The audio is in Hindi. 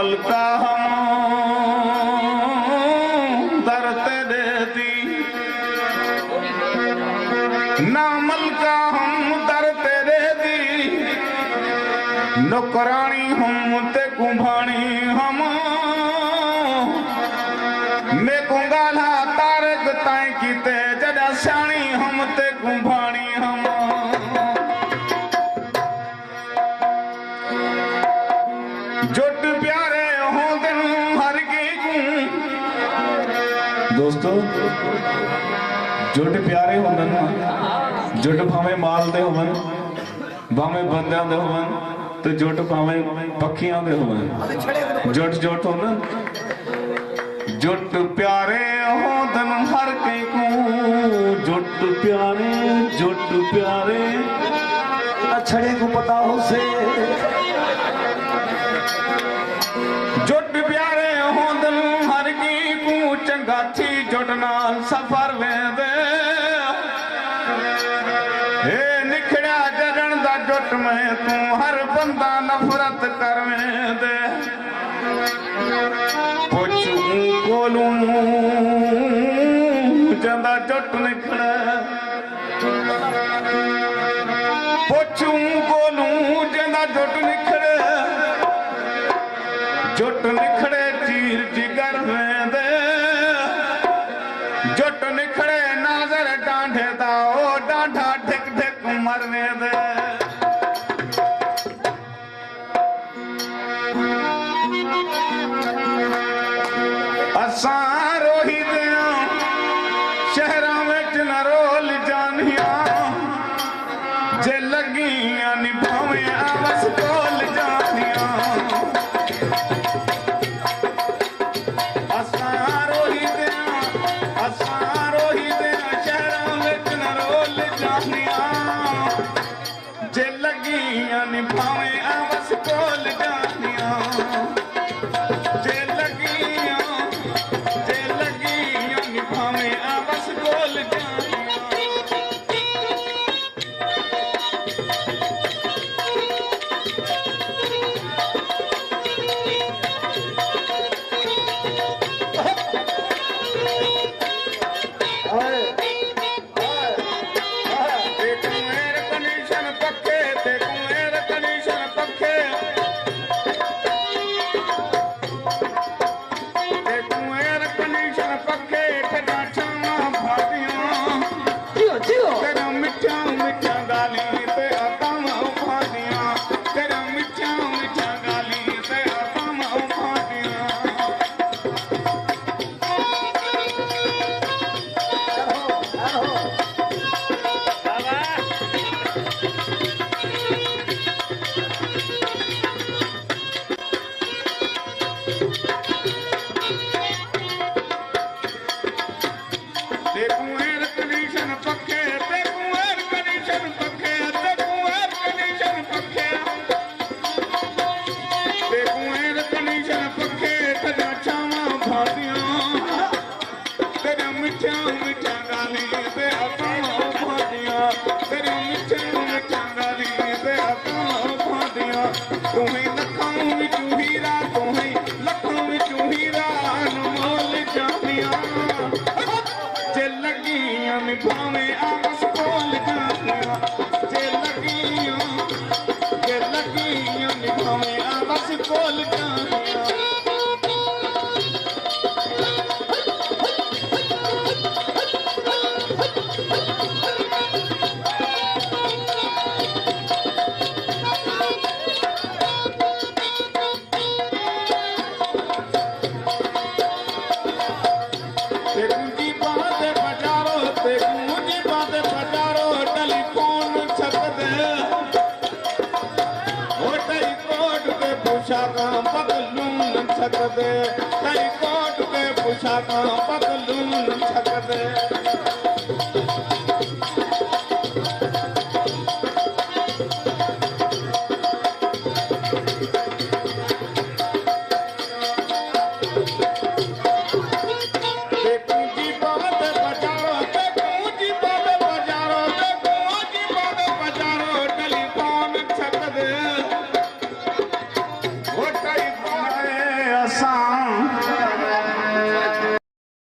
मलका हम दरते देती ना मलका हम दरते देती नौकरानी हम ते कुंभाणी हम मैं कुंगाला तारक ताई कीते जड़ा स्याणी हम ते कुंभाणी हम जुट प्यारे हो दिन हर की दोस्तों जुट प्यारे होंदन जुट भावे माल दे होवन भावे बंदियां दे होवन तो जुट भावे पखियां दे होवन जुट जुट होंदन जुट प्यारे होंदन हर की जुट प्यारे छड़े को पता हो से जुट प्यारे होंदन हर की को चंगा थी जुट नाल सफर वेंदे हे निखड़ा जरण दा जुट में तू हर बंदा नफरत कर वेंदे पुछू कोलू जंदा जुट निखड़ा पुछू कोलू जंदा जुट निखड़े जुट निखड़े चीर जिगर वेंदे जुट निखड़े नाजर डांढे दा ओ डांढा ढिक ढिक मर वेंदे असां रोही दिया शहरां विच न रोल जानिया जे लगियां निभावे आवस कोल जानिया जे लगियां निभावे आवस कोल जानिया जे लगियां निभावे आवस कोल सकते कई कोट के पुछा पतलून सकते